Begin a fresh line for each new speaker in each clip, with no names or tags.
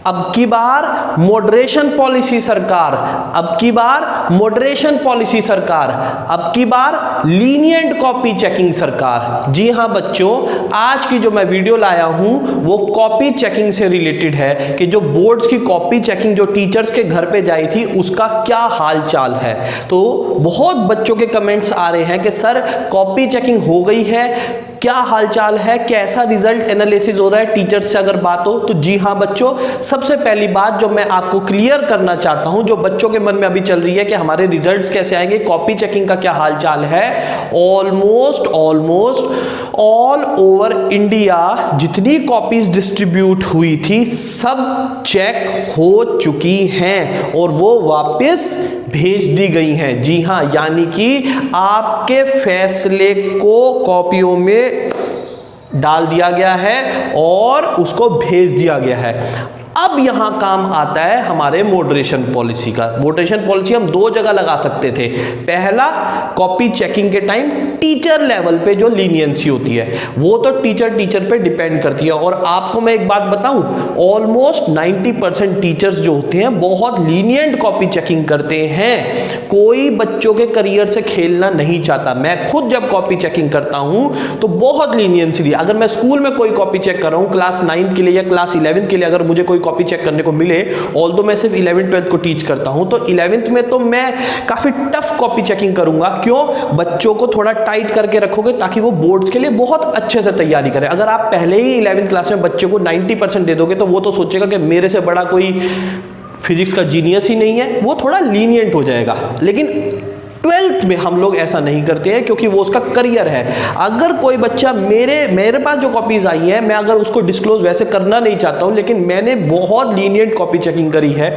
अब की बार moderation policy सरकार, अब की बार मॉडरेशन पॉलिसी सरकार, अब की बार लीनिएंट कॉपी चेकिंग सरकार। जी हां बच्चों, आज की जो मैं वीडियो लाया हूं वो कॉपी चेकिंग से रिलेटेड है कि जो बोर्ड्स की कॉपी चेकिंग जो टीचर्स के घर पे जाई थी उसका क्या हाल चाल है। तो बहुत बच्चों के कमेंट्स आ रहे हैं कि सर कॉपी चेकिंग हो गई है, क्या हालचाल है, कैसा रिजल्ट एनालिसिस हो रहा है, टीचर्स से अगर बात हो तो। जी हां बच्चों, सबसे पहली बात जो मैं आपको क्लियर करना चाहता हूं, जो बच्चों के मन में अभी चल रही है कि हमारे रिजल्ट्स कैसे आएंगे, कॉपी चेकिंग का क्या हालचाल है। ऑलमोस्ट ऑल ओवर इंडिया जितनी कॉपीज डिस्ट्रीब्यूट हुई थी सब चेक हो चुकी हैं और वो वापस भेज दी गई हैं। जी हां, यानी कि आपके फैसले को कॉपियों में डाल दिया गया है और उसको भेज दिया गया है। अब यहां काम आता है हमारे मॉडरेशन पॉलिसी का। मॉडरेशन पॉलिसी हम दो जगह लगा सकते थे। पहला, कॉपी चेकिंग के टाइम टीचर लेवल पे जो लीनियंसी होती है वो तो टीचर पे डिपेंड करती है। और आपको मैं एक बात बताऊं, ऑलमोस्ट 90% टीचर्स जो होते हैं बहुत लीनियंट कॉपी चेकिंग करते हैं। कोई बच्चों के करियर से खेलना नहीं चाहता। मैं खुद जब कॉपी चेकिंग करता हूं तो बहुत लीनियंसी, अगर मैं स्कूल में कोई कॉपी चेक कर रहा हूं क्लास 9 के लिए या क्लास 11 के लिए, अगर मुझे कोई कॉपी चेक करने को मिले, ऑल्दो मैं सिर्फ 11th-12th को टीच करता हूं, तो 11th में तो मैं काफी टफ कॉपी चेकिंग करूंगा। क्यों? बच्चों को थोड़ा टाइट करके रखोगे ताकि वो बोर्ड्स के लिए बहुत अच्छे से तैयारी करें। अगर आप पहले ही 11th क्लास में बच्चे को 90% दे दोगे तो वो तो सोचेगा कि मेरे से बड़ा कोई फिजिक्स का जीनियस ही नहीं है, वो थोड़ा लीनियंट हो जाएगा। लेकिन 12th में हम लोग ऐसा नहीं करते हैं क्योंकि वो उसका करियर है। अगर कोई बच्चा मेरे पास जो कॉपीज आई है, मैं अगर उसको डिस्क्लोज वैसे करना नहीं चाहता हूं, लेकिन मैंने बहुत लीनियंट कॉपी चेकिंग करी है।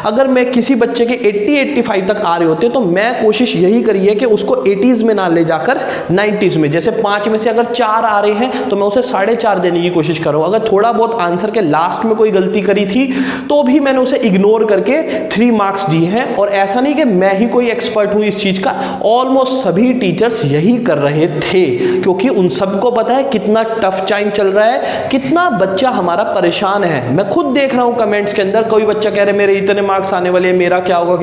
अगर मैं किसी बच्चे के 80-85 तक आ रहे होते तो मैं कोशिश यही करी है कि उसको 80s में ना ले जाकर 90s में, जैसे 5 में से अगर 4 आ रहे हैं तो मैं उसे 4.5 देने की कोशिश करूँ। अगर थोड़ा बहुत आंसर के लास्ट में कोई गलती करी थी तो भी मैंने उसे इग्नोर करके 3 मार्क्स दिए हैं। और ऐसा नहीं कि मैं ही कोई एक्सपर्ट हूं इस चीज का, ऑलमोस्ट सभी टीचर्स यही कर रहे थे क्योंकि उन सबको पता है कितना टफ टाइम चल रहा है, कितना बच्चा हमारा परेशान है। मैं खुद देख रहा हूं कमेंट्स के अंदर कोई बच्चा कह रहे मेरे इतने मार्क्स आने वाले हैं, मेरा क्या होगा।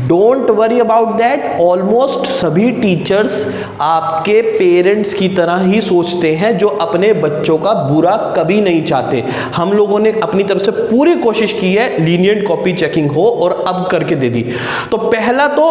Don't worry about that. Almost सभी टीचर्स आपके पेरेंट्स की तरह ही सोचते हैं जो अपने बच्चों का बुरा कभी नहीं चाहते। हम लोगों ने अपनी तरफ से पूरी कोशिश की है लीनियंट कॉपी चेकिंग हो और अब करके दे दी। तो पहला तो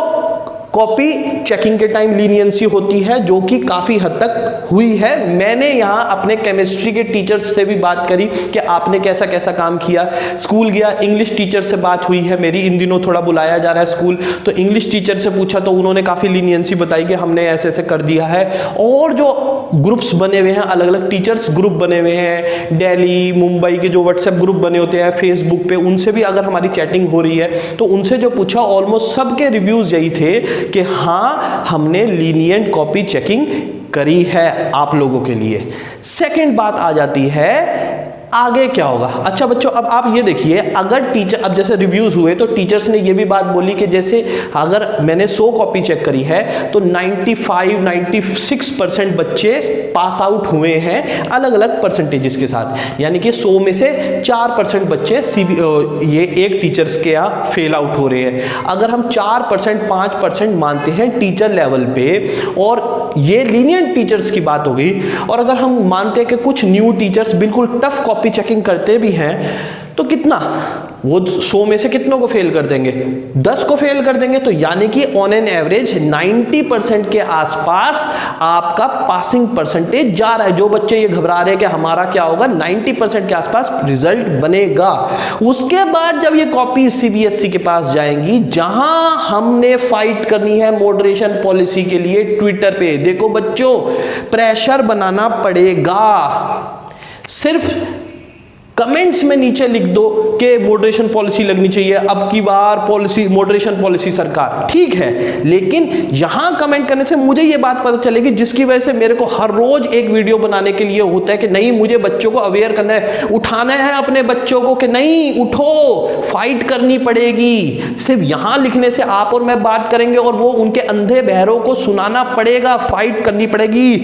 कॉपी चेकिंग के टाइम लीनियंसी होती है जो कि काफी हद तक हुई है। मैंने यहां अपने केमिस्ट्री के टीचर्स से भी बात करी कि आपने कैसा कैसा काम किया। स्कूल गया, इंग्लिश टीचर से बात हुई है मेरी, इन दिनों थोड़ा बुलाया जा रहा है स्कूल, तो इंग्लिश टीचर से पूछा तो उन्होंने काफी लीनियंसी बताई कि हमने ऐसे ऐसे कर दिया है। और जो ग्रुप्स बने हुए हैं, अलग अलग टीचर्स ग्रुप बने हुए हैं, दिल्ली मुंबई के जो व्हाट्सएप ग्रुप बने होते हैं फेसबुक पे, उनसे भी अगर हमारी चैटिंग हो रही है तो उनसे जो पूछा ऑलमोस्ट सबके रिव्यूज यही थे कि हाँ हमने लीनियंट कॉपी चेकिंग करी है आप लोगों के लिए। सेकंड बात आ जाती है आगे क्या होगा। अच्छा बच्चों, अब आप ये देखिए, अगर टीचर, अब जैसे रिव्यूज हुए तो टीचर्स ने ये भी बात बोली कि जैसे अगर मैंने 100 कॉपी चेक करी है तो 95-96% बच्चे पास आउट हुए हैं अलग अलग परसेंटेजेस के साथ, यानी कि 100 में से 4% बच्चे ये एक टीचर्स के यहाँ फेल आउट हो रहे हैं। अगर हम 4% 5% मानते हैं टीचर लेवल पे, और ये लीनियंट टीचर्स की बात हो गई, और अगर हम मानते हैं कि कुछ न्यू टीचर्स बिल्कुल टफ कॉपी चेकिंग करते भी हैं तो कितना, वो 100 में से कितनों को फेल कर देंगे, 10 को फेल कर देंगे। तो यानी कि ऑन एन एवरेज 90% के आसपास आपका पासिंग परसेंटेज जा रहा है। जो बच्चे ये घबरा रहे हैं कि हमारा क्या होगा, 90% के आसपास रिजल्ट बनेगा। उसके बाद जब ये कॉपी सीबीएसई के पास जाएंगी, जहां हमने फाइट करनी है मॉडरेशन पॉलिसी के लिए ट्विटर पे, देखो बच्चों प्रेशर बनाना पड़ेगा। सिर्फ कमेंट्स में नीचे लिख दो कि मॉडरेशन पॉलिसी लगनी चाहिए, अब की बार पॉलिसी मॉडरेशन पॉलिसी सरकार, ठीक है, लेकिन यहां कमेंट करने से मुझे ये बात पता चलेगी जिसकी वजह से मेरे को हर रोज एक वीडियो बनाने के लिए होता है कि नहीं मुझे बच्चों को अवेयर करना है, उठाना है अपने बच्चों को कि नहीं उठो, फाइट करनी पड़ेगी। सिर्फ यहां लिखने से आप और मैं बात करेंगे और वो उनके अंधे बहरों को सुनाना पड़ेगा, फाइट करनी पड़ेगी,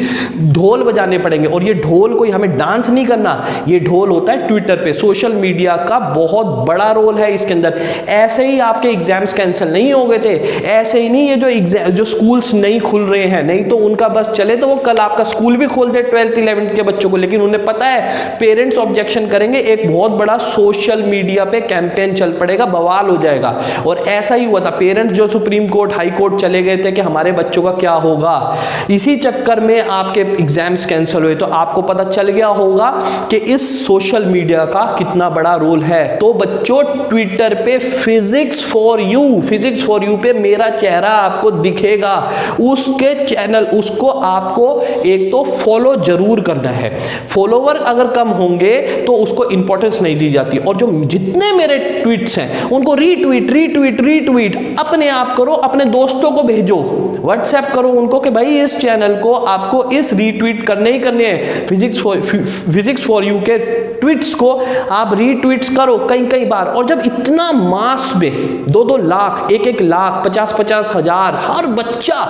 ढोल बजाने पड़ेंगे। और ये ढोल कोई हमें डांस नहीं करना, ये ढोल होता है ट्विटर ट्विटर पे। सोशल मीडिया का बहुत बड़ा रोल है इसके अंदर। ऐसे ही आपके एग्जाम्स कैंसिल नहीं हो गए थे, ऐसे ही नहीं, ये जो स्कूल्स नहीं खुल रहे हैं, नहीं तो उनका बस चले तो वो कल आपका स्कूल भी खोल दे 12th 11th के बच्चों को, लेकिन उन्हें पता है पेरेंट्स ऑब्जेक्शन करेंगे, एक बहुत बड़ा सोशल मीडिया पे कैंपेन चल पड़ेगा, बवाल हो जाएगा। और ऐसा ही हुआ था, पेरेंट्स जो सुप्रीम कोर्ट हाई कोर्ट चले गए थे कि हमारे बच्चों का क्या होगा, इसी चक्कर में आपके एग्जाम्स कैंसिल हुए। तो आपको पता चल गया होगा कि इस सोशल मीडिया का कितना बड़ा रोल है। तो बच्चों ट्विटर पे फिजिक्स फॉर यू पे मेरा चेहरा आपको दिखेगा, उसके चैनल, उसको आपको एक तो फॉलो जरूर करना है। फॉलोवर अगर कम होंगे तो उसको इंपॉर्टेंस नहीं दी जाती। और जो जितने मेरे ट्वीट्स हैं उनको रीट्वीट अपने आप करो, अपने दोस्तों को भेजो, व्हाट्सएप करो उनको कि भाई इस चैनल को आपको इस रीट्वीट करने ही करने हैं। फिजिक्स फॉर यू के ट्वीट्स को आप रीट्वीट्स करो कई बार। और जब इतना मास में 2-2 लाख, 1-1 लाख, 50-50 हजार हर बच्चा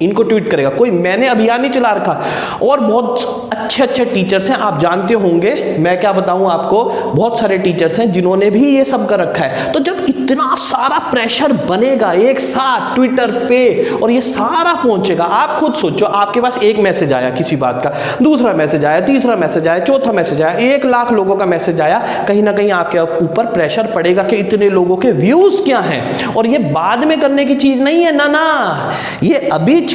इनको ट्वीट करेगा, कोई मैंने अभियान नहीं चला रखा। और बहुत अच्छे टीचर्स हैं, आप जानते होंगे, मैं क्या बताऊं आपको, बहुत सारे टीचर्स हैं जिन्होंने भी ये सब कर रखा है। तो जब इतना सारा प्रेशर बनेगा एक साथ ट्विटर पे और ये सारा पहुंचेगा, आप खुद सोचो, आपके पास एक मैसेज आया किसी बात का, दूसरा मैसेज आया, तीसरा मैसेज आया, चौथा मैसेज आया, 1 लाख लोगों का मैसेज आया, कहीं ना कहीं आपके ऊपर प्रेशर पड़ेगा कि इतने लोगों के व्यूज क्या हैं। और ये बाद में करने की चीज नहीं है, ना, ये अभी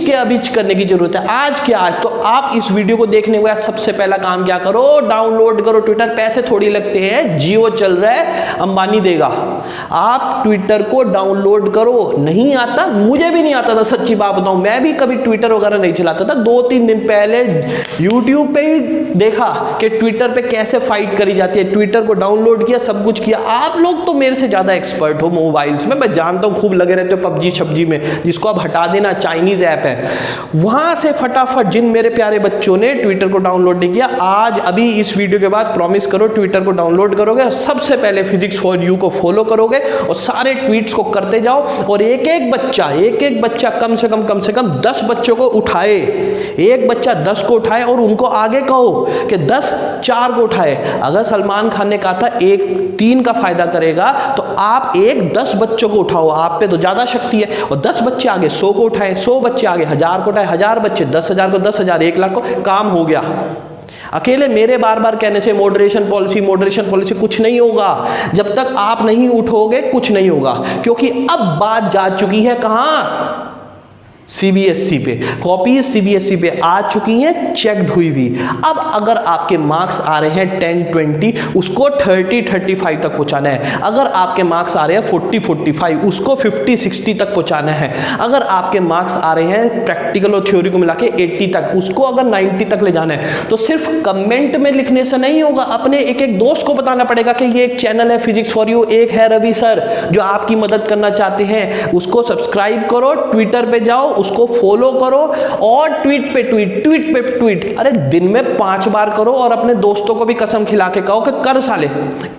करने की जरूरत है, आज के आज। तो आप इस वीडियो को देखने के बाद सबसे पहला काम क्या करो, डाउनलोड करो ट्विटर। पैसे थोड़ी लगते हैं, जियो चल रहा है, अंबानी देगा। आप ट्विटर को डाउनलोड करो। नहीं आता, मुझे भी नहीं आता था, सच्ची बात बताऊं, मैं भी कभी ट्विटर वगैरह नहीं चलाता था। 2-3 दिन पहले यूट्यूब पे ही देखा कि ट्विटर पे कैसे फाइट करी जाती है, ट्विटर को डाउनलोड किया, सब कुछ किया। आप लोग तो मेरे से ज्यादा एक्सपर्ट हो मोबाइल्स में, मैं जानता हूं, खूब लगे रहते हो पबजी छबजी में, जिसको आप हटा देना, चाइनीज ऐप है। वहां से फटाफट, जिन मेरे प्यारे बच्चों ने ट्विटर को डाउनलोड नहीं किया, आज अभी इस वीडियो के बाद प्रॉमिस करो ट्विटर को डाउनलोड करोगे और सबसे पहले फिजिक्स फॉर यू को फॉलो करोगे और सारे ट्वीट्स को करते जाओ। और एक एक बच्चा कम से कम 10 बच्चों को उठाए, एक बच्चा 10 को उठाए और उनको आगे कहो कि 10 4 को उठाए। अगर सलमान खान ने कहा था 1-3 का फायदा करेगा, तो आप 10 बच्चों को उठाओ, आप पे तो ज्यादा शक्ति है। और 10 बच्चे आगे 100 को उठाए, 100 बच्चे आगे 1000 को उठाए, 1000 बच्चे 10,000 को 10,000, 1 लाख को, काम हो गया। अकेले मेरे बार बार कहने से मॉडरेशन पॉलिसी कुछ नहीं होगा। जब तक आप नहीं उठोगे कुछ नहीं होगा, क्योंकि अब बात जा चुकी है कहां, सीबीएसई पे। कॉपीज सीबीएसई पे आ चुकी हैं, चेकड हुई हुई। अब अगर आपके मार्क्स आ रहे हैं 10-20, उसको 30-35 तक पहुंचाना है। अगर आपके मार्क्स आ रहे हैं 40-45, उसको 50-60 तक पहुंचाना है। अगर आपके मार्क्स आ रहे हैं प्रैक्टिकल और थ्योरी को मिला के 80 तक, उसको अगर 90 तक ले जाना है। तो सिर्फ कमेंट में लिखने से नहीं होगा, अपने एक दोस्त को बताना पड़ेगा कि ये एक चैनल है फिजिक्स फॉर यू, एक है रवि सर जो आपकी मदद करना चाहते हैं, उसको सब्सक्राइब करो, ट्विटर पे जाओ, उसको फॉलो करो और ट्वीट पे ट्वीट। अरे दिन में 5 बार करो और अपने दोस्तों को भी कसम खिला के कहो कि कर साले,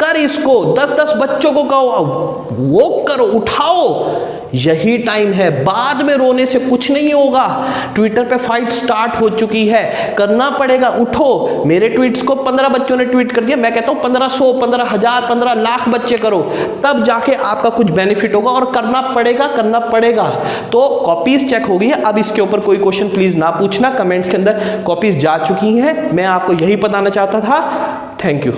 कर इसको, 10-10 बच्चों को कहो, वो करो, उठाओ। यही टाइम है, बाद में रोने से कुछ नहीं होगा। ट्विटर पे फाइट स्टार्ट हो चुकी है, करना पड़ेगा, उठो। मेरे ट्वीट्स को 15 बच्चों ने ट्वीट कर दिया, मैं कहता हूं 1500, 15,000, 15 लाख बच्चे करो, तब जाके आपका कुछ बेनिफिट होगा। और करना पड़ेगा। तो कॉपीज चेक हो गई है, अब इसके ऊपर कोई क्वेश्चन प्लीज ना पूछना, कमेंट्स के अंदर कॉपीज जा चुकी हैं। मैं आपको यही बताना चाहता था। Thank you.